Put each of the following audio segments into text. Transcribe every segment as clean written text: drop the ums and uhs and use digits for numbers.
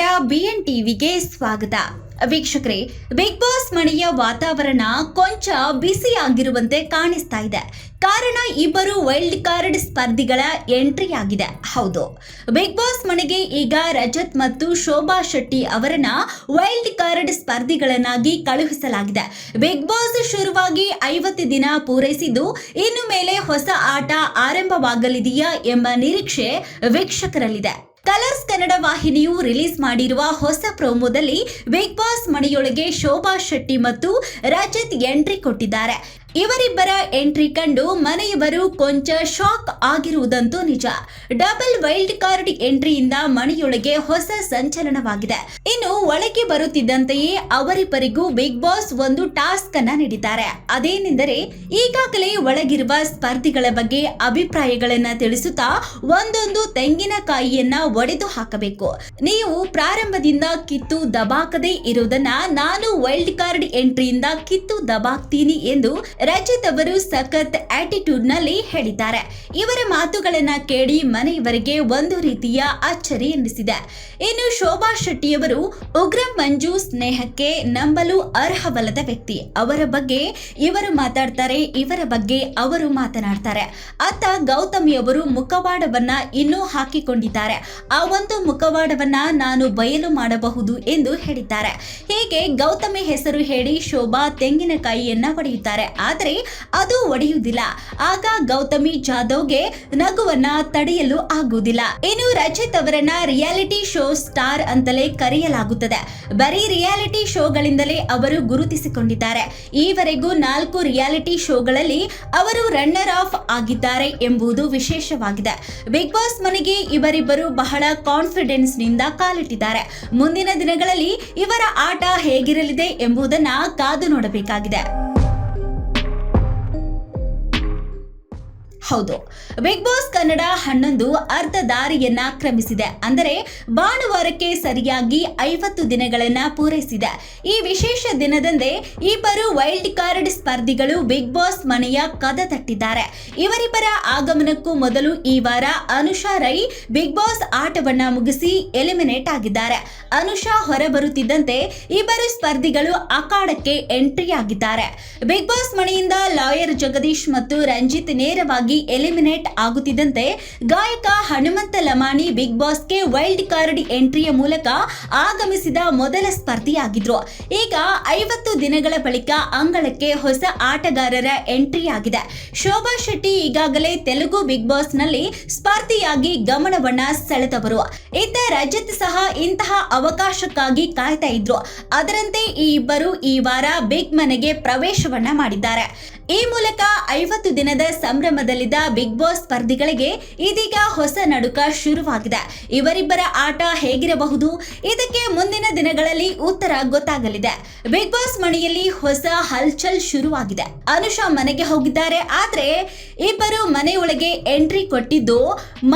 ನಮಸ್ಕಾರ, BN ಟಿವಿಗೆ ಸ್ವಾಗತ. ವೀಕ್ಷಕರೇ, ಬಿಗ್ ಬಾಸ್ ಮನೆಯ ವಾತಾವರಣ ಕೊಂಚ ಬಿಸಿಯಾಗಿರುವಂತೆ ಕಾಣಿಸ್ತಾ ಇದೆ. ಕಾರಣ ಇಬ್ಬರು ವೈಲ್ಡ್ ಕಾರ್ಡ್ ಸ್ಪರ್ಧಿಗಳ ಎಂಟ್ರಿ ಆಗಿದೆ. ಹೌದು, ಬಿಗ್ ಬಾಸ್ ಮನೆಗೆ ಈಗ ರಜತ್ ಮತ್ತು ಶೋಭಾ ಶೆಟ್ಟಿ ಅವರನ್ನ ವೈಲ್ಡ್ ಕಾರ್ಡ್ ಸ್ಪರ್ಧಿಗಳನ್ನಾಗಿ ಕಳುಹಿಸಲಾಗಿದೆ. ಬಿಗ್ ಬಾಸ್ ಶುರುವಾಗಿ 50 ದಿನ ಪೂರೈಸಿದ್ದು, ಇನ್ನು ಮೇಲೆ ಹೊಸ ಆಟ ಆರಂಭವಾಗಲಿದೆಯಾ ಎಂಬ ನಿರೀಕ್ಷೆ ವೀಕ್ಷಕರಲ್ಲಿದೆ. ಕಲರ್ಸ್ ಕನ್ನಡ ವಾಹಿನಿಯು ರಿಲೀಸ್ ಮಾಡಿರುವ ಹೊಸ ಪ್ರೋಮೋದಲ್ಲಿ ಬಿಗ್ ಬಾಸ್ ಮನೆಯೊಳಗೆ ಶೋಭಾ ಶೆಟ್ಟಿ ಮತ್ತು ರಜತ್ ಎಂಟ್ರಿ ಕೊಟ್ಟಿದ್ದಾರೆ. ಇವರಿಬ್ಬರ ಎಂಟ್ರಿ ಕಂಡು ಮನೆಯವರು ಕೊಂಚ ಶಾಕ್ ಆಗಿರುವುದಂತೂ ನಿಜ. ಡಬಲ್ ವೈಲ್ಡ್ ಕಾರ್ಡ್ ಎಂಟ್ರಿಯಿಂದ ಮನೆಯೊಳಗೆ ಹೊಸ ಸಂಚಲನವಾಗಿದೆ. ಇನ್ನು ಒಳಗೆ ಬರುತ್ತಿದ್ದಂತೆಯೇ ಅವರಿಬ್ಬರಿಗೂ ಬಿಗ್ ಬಾಸ್ ಒಂದು ಟಾಸ್ಕ್ ಅನ್ನ ನೀಡಿದ್ದಾರೆ. ಅದೇನೆಂದರೆ, ಈಗಾಗಲೇ ಒಳಗಿರುವ ಸ್ಪರ್ಧಿಗಳ ಬಗ್ಗೆ ಅಭಿಪ್ರಾಯಗಳನ್ನ ತಿಳಿಸುತ್ತಾ ಒಂದೊಂದು ತೆಂಗಿನಕಾಯಿಯನ್ನ ಒಡೆದು ಹಾಕಬೇಕು. ನೀವು ಪ್ರಾರಂಭದಿಂದ ಕಿತ್ತು ದಬಾಕದೇ ಇರುವುದನ್ನ ನಾನು ವೈಲ್ಡ್ ಕಾರ್ಡ್ ಎಂಟ್ರಿಯಿಂದ ಕಿತ್ತು ದಬಾಕ್ತೀನಿ ಎಂದು ರಜತ್ ಅವರು ಸಖತ್ ಆಟಿಟ್ಯೂಡ್ ನಲ್ಲಿ ಹೇಳಿದ್ದಾರೆ. ಇವರ ಮಾತುಗಳನ್ನ ಕೇಳಿ ಮನೆಯವರಿಗೆ ಒಂದು ರೀತಿಯ ಅಚ್ಚರಿ ಎನಿಸಿದೆ. ಇನ್ನು ಶೋಭಾ ಶೆಟ್ಟಿಯವರು ಉಗ್ರಂ ಮಂಜು ಸ್ನೇಹಕ್ಕೆ ನಂಬಲು ಅರ್ಹವಲ್ಲದ ವ್ಯಕ್ತಿ. ಅವರ ಬಗ್ಗೆ ಇವರು ಮಾತಾಡ್ತಾರೆ, ಇವರ ಬಗ್ಗೆ ಅವರು ಮಾತನಾಡ್ತಾರೆ. ಅತ್ತ ಗೌತಮಿಯವರು ಮುಖವಾಡವನ್ನ ಇನ್ನೂ ಹಾಕಿಕೊಂಡಿದ್ದಾರೆ. ಆ ಒಂದು ಮುಖವಾಡವನ್ನ ನಾನು ಬಯಲು ಮಾಡಬಹುದು ಎಂದು ಹೇಳಿದ್ದಾರೆ. ಹೀಗೆ ಗೌತಮಿ ಹೆಸರು ಹೇಳಿ ಶೋಭಾ ತೆಂಗಿನಕಾಯಿಯನ್ನ ಒಡೆಯುತ್ತಾರೆ. ಆದರೆ ಅದು ಒಡೆಯುವುದಿಲ್ಲ. ಆಗ ಗೌತಮಿ ಜಾಧವ್ಗೆ ನಗುವನ್ನ ತಡೆಯಲು ಆಗುವುದಿಲ್ಲ. ಇನ್ನು ರಜತ್ ಅವರನ್ನ ರಿಯಾಲಿಟಿ ಶೋ ಸ್ಟಾರ್ ಅಂತಲೇ ಕರೆಯಲಾಗುತ್ತದೆ. ಬರೀ ರಿಯಾಲಿಟಿ ಶೋಗಳಿಂದಲೇ ಅವರು ಗುರುತಿಸಿಕೊಂಡಿದ್ದಾರೆ. ಈವರೆಗೂ 4 ರಿಯಾಲಿಟಿ ಶೋಗಳಲ್ಲಿ ಅವರು ರನ್ನರ್ ಆಫ್ ಆಗಿದ್ದಾರೆ ಎಂಬುದು ವಿಶೇಷವಾಗಿದೆ. ಬಿಗ್ ಬಾಸ್ ಮನೆಗೆ ಇವರಿಬ್ಬರು ಬಹಳ ಕಾನ್ಫಿಡೆನ್ಸ್ ನಿಂದ ಕಾಲಿಟ್ಟಿದ್ದಾರೆ. ಮುಂದಿನ ದಿನಗಳಲ್ಲಿ ಇವರ ಆಟ ಹೇಗಿರಲಿದೆ ಎಂಬುದನ್ನ ಕಾದು ನೋಡಬೇಕಾಗಿದೆ. ಹೌದು, ಬಿಗ್ ಬಾಸ್ ಕನ್ನಡ 11 ಅರ್ಧ ದಾರಿಯನ್ನ ಕ್ರಮಿಸಿದೆ. ಅಂದರೆ ಭಾನುವಾರಕ್ಕೆ ಸರಿಯಾಗಿ 50 ದಿನಗಳನ್ನ ಪೂರೈಸಿದೆ. ಈ ವಿಶೇಷ ದಿನದಂದೇ ಇಬ್ಬರು ವೈಲ್ಡ್ ಕಾರ್ಡ್ ಸ್ಪರ್ಧಿಗಳು ಬಿಗ್ ಬಾಸ್ ಮನೆಯ ಕದ ತಟ್ಟಿದ್ದಾರೆ. ಇವರಿಬ್ಬರ ಆಗಮನಕ್ಕೂ ಮೊದಲು ಈ ವಾರ ಅನುಷಾ ರೈ ಬಿಗ್ ಬಾಸ್ ಆಟವನ್ನ ಮುಗಿಸಿ ಎಲಿಮಿನೇಟ್ ಆಗಿದ್ದಾರೆ. ಅನುಷಾ ಹೊರಬರುತ್ತಿದ್ದಂತೆ ಇಬ್ಬರು ಸ್ಪರ್ಧಿಗಳು ಅಖಾಡಕ್ಕೆ ಎಂಟ್ರಿ ಆಗಿದ್ದಾರೆ. ಬಿಗ್ ಬಾಸ್ ಮನೆಯಿಂದ ಲಾಯರ್ ಜಗದೀಶ್ ಮತ್ತು ರಂಜಿತ್ ನೇರವಾಗಿ ಎಲಿಮಿನೇಟ್ ಆಗುತ್ತಿದ್ದಂತೆ ಗಾಯಕ ಹನುಮಂತ ಲಮಾಣಿ ಬಿಗ್ ಬಾಸ್ಗೆ ವೈಲ್ಡ್ ಕಾರ್ಡ್ ಎಂಟ್ರಿಯ ಮೂಲಕ ಆಗಮಿಸಿದ ಮೊದಲ ಸ್ಪರ್ಧಿಯಾಗಿದ್ರು. ಈಗ 50 ದಿನಗಳ ಬಳಿಕ ಅಂಗಳಕ್ಕೆ ಹೊಸ ಆಟಗಾರರ ಎಂಟ್ರಿ ಆಗಿದೆ. ಶೋಭಾ ಶೆಟ್ಟಿ ಈಗಾಗಲೇ ತೆಲುಗು ಬಿಗ್ ಬಾಸ್ ನಲ್ಲಿ ಸ್ಪರ್ಧಿಯಾಗಿ ಗಮನವನ್ನ ಸೆಳೆದವರು. ಇತ್ತ ರಜತ್ ಸಹ ಇಂತಹ ಅವಕಾಶಕ್ಕಾಗಿ ಕಾಯ್ತಾ ಇದ್ರು. ಅದರಂತೆ ಈ ಇಬ್ಬರು ಈ ವಾರ ಬಿಗ್ ಮನೆಗೆ ಪ್ರವೇಶವನ್ನ ಮಾಡಿದ್ದಾರೆ. ಈ ಮೂಲಕ 50 ದಿನದ ಸಂಭ್ರಮದಲ್ಲಿದ್ದ ಬಿಗ್ ಬಾಸ್ ಸ್ಪರ್ಧಿಗಳಿಗೆ ಇದೀಗ ಹೊಸ ನಡುಕ ಶುರುವಾಗಿದೆ. ಇವರಿಬ್ಬರ ಆಟ ಹೇಗಿರಬಹುದು? ಇದಕ್ಕೆ ಮುಂದಿನ ದಿನಗಳಲ್ಲಿ ಉತ್ತರ ಗೊತ್ತಾಗಲಿದೆ. ಬಿಗ್ ಬಾಸ್ ಮನೆಯಲ್ಲಿ ಹೊಸ ಹಲ್ಚಲ್ ಶುರುವಾಗಿದೆ. ಅನುಷಾ ಮನೆಗೆ ಹೋಗಿದ್ದಾರೆ. ಆದ್ರೆ ಇಬ್ಬರು ಮನೆಯೊಳಗೆ ಎಂಟ್ರಿ ಕೊಟ್ಟಿದ್ದು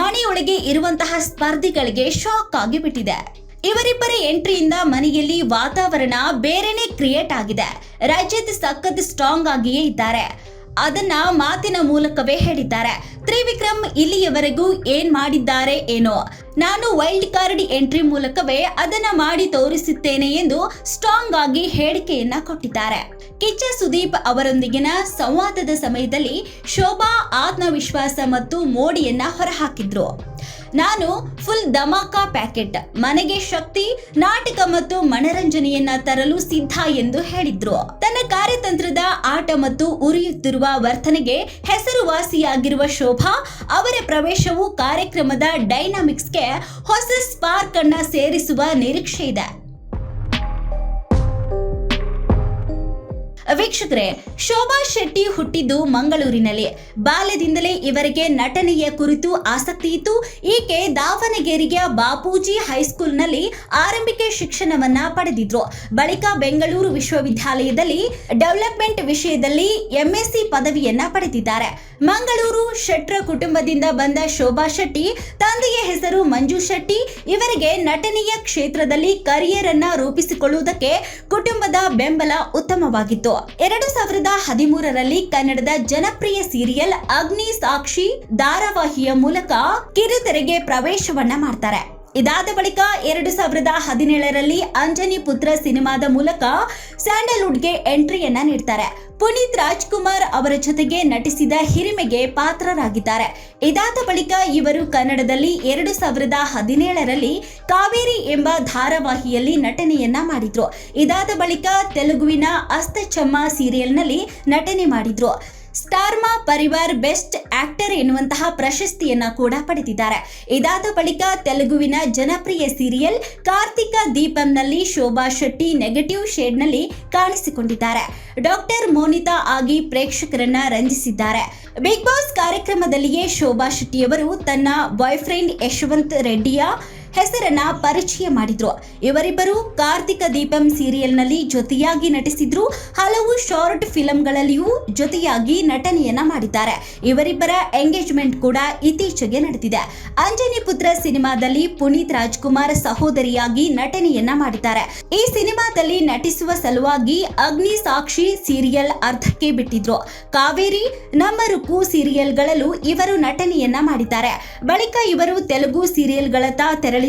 ಮನೆಯೊಳಗೆ ಇರುವಂತಹ ಸ್ಪರ್ಧಿಗಳಿಗೆ ಶಾಕ್ ಆಗಿಬಿಟ್ಟಿದೆ. ಇವರಿಬ್ಬರ ಎಂಟ್ರಿಯಿಂದ ಮನೆಯಲ್ಲಿ ವಾತಾವರಣ ಬೇರೆನೆ ಕ್ರಿಯೇಟ್ ಆಗಿದೆ. ರಜತ್ ಸಖತ್ ಸ್ಟ್ರಾಂಗ್ ಆಗಿಯೇ ಇದ್ದಾರೆ. ಅದನ್ನ ಮಾತಿನ ಮೂಲಕವೇ ಹೇಳಿದ್ದಾರೆ. ತ್ರಿವಿಕ್ರಮ್ ಇಲ್ಲಿಯವರೆಗೂ ಏನ್ ಮಾಡಿದ್ದಾರೆ ಏನೋ, ನಾನು ವೈಲ್ಡ್ ಕಾರ್ಡ್ ಎಂಟ್ರಿ ಮೂಲಕವೇ ಅದನ್ನ ಮಾಡಿ ತೋರಿಸುತ್ತೇನೆ ಎಂದು ಸ್ಟ್ರಾಂಗ್ ಆಗಿ ಹೇಳಿಕೆಯನ್ನ ಕೊಟ್ಟಿದ್ದಾರೆ. ಕಿಚ್ಚ ಸುದೀಪ್ ಅವರೊಂದಿಗಿನ ಸಂವಾದದ ಸಮಯದಲ್ಲಿ ಶೋಭಾ ಆತ್ಮವಿಶ್ವಾಸ ಮತ್ತು ಮೋಡಿಯನ್ನ ಹೊರಹಾಕಿದ್ರು. ನಾನು ಫುಲ್ ಧಮಾಕ ಪ್ಯಾಕೆಟ್, ಮನೆಗೆ ಶಕ್ತಿ, ನಾಟಕ ಮತ್ತು ಮನರಂಜನೆಯನ್ನ ತರಲು ಸಿದ್ಧ ಎಂದು ಹೇಳಿದ್ರು. ತನ್ನ ಕಾರ್ಯತಂತ್ರದ ಆಟ ಮತ್ತು ಉರಿಯುತ್ತಿರುವ ವರ್ತನೆಗೆ ಹೆಸರುವಾಸಿಯಾಗಿರುವ ಶೋಭಾ ಅವರ ಪ್ರವೇಶವು ಕಾರ್ಯಕ್ರಮದ ಡೈನಾಮಿಕ್ಸ್ಗೆ ಹೊಸ ಸ್ಪಾರ್ಕ್ ಅನ್ನ ಸೇರಿಸುವ ನಿರೀಕ್ಷೆ ಇದೆ. ವೀಕ್ಷಕರೇ, ಶೋಭಾ ಶೆಟ್ಟಿ ಹುಟ್ಟಿದ್ದು ಮಂಗಳೂರಿನಲ್ಲಿ. ಬಾಲ್ಯದಿಂದಲೇ ಇವರಿಗೆ ನಟನೆಯ ಕುರಿತು ಆಸಕ್ತಿ ಇತ್ತು. ಈಕೆ ದಾವಣಗೆರೆಯ ಬಾಪೂಜಿ ಹೈಸ್ಕೂಲ್ನಲ್ಲಿ ಆರಂಭಿಕ ಶಿಕ್ಷಣವನ್ನ ಪಡೆದಿದ್ರು. ಬಳಿಕ ಬೆಂಗಳೂರು ವಿಶ್ವವಿದ್ಯಾಲಯದಲ್ಲಿ ಡೆವಲಪ್ಮೆಂಟ್ ವಿಷಯದಲ್ಲಿ MSc ಪದವಿಯನ್ನ ಪಡೆದಿದ್ದಾರೆ. ಮಂಗಳೂರು ಶೆಟ್ರ ಕುಟುಂಬದಿಂದ ಬಂದ ಶೋಭಾ ಶೆಟ್ಟಿ ತಂದೆಯ ಹೆಸರು ಮಂಜು ಶೆಟ್ಟಿ. ಇವರಿಗೆ ನಟನೆಯ ಕ್ಷೇತ್ರದಲ್ಲಿ ಕರಿಯರ್ ಅನ್ನ ರೂಪಿಸಿಕೊಳ್ಳುವುದಕ್ಕೆ ಕುಟುಂಬದ ಬೆಂಬಲ ಉತ್ತಮವಾಗಿತ್ತು. 2013ರಲ್ಲಿ ಕನ್ನಡದ ಜನಪ್ರಿಯ ಸೀರಿಯಲ್ ಅಗ್ನಿ ಸಾಕ್ಷಿ ಧಾರಾವಾಹಿಯ ಮೂಲಕ ಕಿರುತೆರೆಗೆ ಪ್ರವೇಶವನ್ನ ಮಾಡ್ತಾರೆ. ಇದಾದ ಬಳಿಕ 2017ರಲ್ಲಿ ಅಂಜನಿ ಪುತ್ರ ಸಿನಿಮಾದ ಮೂಲಕ ಸ್ಯಾಂಡಲ್ವುಡ್ಗೆ ಎಂಟ್ರಿಯನ್ನ ನೀಡ್ತಾರೆ. ಪುನೀತ್ ರಾಜ್ಕುಮಾರ್ ಅವರ ಜೊತೆಗೆ ನಟಿಸಿದ ಹಿರಿಮೆಗೆ ಪಾತ್ರರಾಗಿದ್ದಾರೆ. ಇದಾದ ಬಳಿಕ ಇವರು ಕನ್ನಡದಲ್ಲಿ 2017ರಲ್ಲಿ ಕಾವೇರಿ ಎಂಬ ಧಾರಾವಾಹಿಯಲ್ಲಿ ನಟನೆಯನ್ನ ಮಾಡಿದ್ರು. ಇದಾದ ಬಳಿಕ ತೆಲುಗುವಿನ ಅಸ್ತಚಮ್ಮ ಸೀರಿಯಲ್ನಲ್ಲಿ ನಟನೆ ಮಾಡಿದ್ರು. ಸ್ಟಾರ್ಮಾ ಪರಿವಾರ್ ಬೆಸ್ಟ್ ಆಕ್ಟರ್ ಎನ್ನುವಂತಹ ಪ್ರಶಸ್ತಿಯನ್ನ ಕೂಡ ಪಡೆದಿದ್ದಾರೆ. ಇದಾದ ಬಳಿಕ ತೆಲುಗುವಿನ ಜನಪ್ರಿಯ ಸೀರಿಯಲ್ ಕಾರ್ತಿಕ ದೀಪಂನಲ್ಲಿ ಶೋಭಾ ಶೆಟ್ಟಿ ನೆಗೆಟಿವ್ ಶೇಡ್ನಲ್ಲಿ ಕಾಣಿಸಿಕೊಂಡಿದ್ದಾರೆ. ಡಾಕ್ಟರ್ ಮೋನಿತಾ ಆಗಿ ಪ್ರೇಕ್ಷಕರನ್ನ ರಂಜಿಸಿದ್ದಾರೆ. ಬಿಗ್ ಬಾಸ್ ಕಾರ್ಯಕ್ರಮದಲ್ಲಿಯೇ ಶೋಭಾ ಶೆಟ್ಟಿಯವರು ತನ್ನ ಬಾಯ್ ಫ್ರೆಂಡ್ ಯಶವಂತ್ ರೆಡ್ಡಿಯ ಹೆಸರನ್ನ ಪರಿಚಯ ಮಾಡಿದ್ರು. ಇವರಿಬ್ಬರು ಕಾರ್ತಿಕ ದೀಪಂ ಸೀರಿಯಲ್ನಲ್ಲಿ ಜೊತೆಯಾಗಿ ನಟಿಸಿದ್ರು. ಹಲವು ಶಾರ್ಟ್ ಫಿಲ್ಮ್ಗಳಲ್ಲಿಯೂ ಜೊತೆಯಾಗಿ ನಟನೆಯನ್ನ ಮಾಡಿದ್ದಾರೆ. ಇವರಿಬ್ಬರ ಎಂಗೇಜ್ಮೆಂಟ್ ಕೂಡ ಇತ್ತೀಚೆಗೆ ನಡೆದಿದೆ. ಅಂಜನಿ ಪುತ್ರ ಸಿನಿಮಾದಲ್ಲಿ ಪುನೀತ್ ರಾಜ್ಕುಮಾರ್ ಸಹೋದರಿಯಾಗಿ ನಟನೆಯನ್ನ ಮಾಡಿದ್ದಾರೆ. ಈ ಸಿನಿಮಾದಲ್ಲಿ ನಟಿಸುವ ಸಲುವಾಗಿ ಅಗ್ನಿ ಸಾಕ್ಷಿ ಸೀರಿಯಲ್ ಅರ್ಧಕ್ಕೆ ಬಿಟ್ಟಿದ್ರು. ಕಾವೇರಿ, ನಮ್ಮ ರುಕು ಸೀರಿಯಲ್ಗಳಲ್ಲೂ ಇವರು ನಟನೆಯನ್ನ ಮಾಡಿದ್ದಾರೆ. ಬಳಿಕ ಇವರು ತೆಲುಗು ಸೀರಿಯಲ್ಗಳತ್ತ ತೆರಳಿದ್ರು.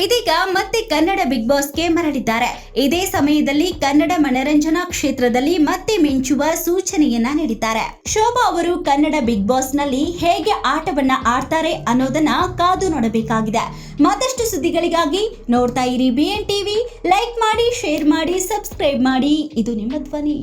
ಇದೀಗ ಮತ್ತೆ ಕನ್ನಡ ಬಿಗ್ ಬಾಸ್ಗೆ ಮರಳಿದ್ದಾರೆ. ಇದೇ ಸಮಯದಲ್ಲಿ ಕನ್ನಡ ಮನರಂಜನಾ ಕ್ಷೇತ್ರದಲ್ಲಿ ಮತ್ತೆ ಮಿಂಚುವ ಸೂಚನೆಯನ್ನ ನೀಡಿದ್ದಾರೆ. ಶೋಭಾ ಅವರು ಕನ್ನಡ ಬಿಗ್ ಬಾಸ್ ನಲ್ಲಿ ಹೇಗೆ ಆಟವನ್ನ ಆಡ್ತಾರೆ ಅನ್ನೋದನ್ನ ಕಾದು ನೋಡಬೇಕಾಗಿದೆ. ಮತ್ತಷ್ಟು ಸುದ್ದಿಗಳಿಗಾಗಿ ನೋಡ್ತಾ ಇರಿ BN TV. ಲೈಕ್ ಮಾಡಿ, ಶೇರ್ ಮಾಡಿ, ಸಬ್ಸ್ಕ್ರೈಬ್ ಮಾಡಿ. ಇದು ನಿಮ್ಮ ಧ್ವನಿ.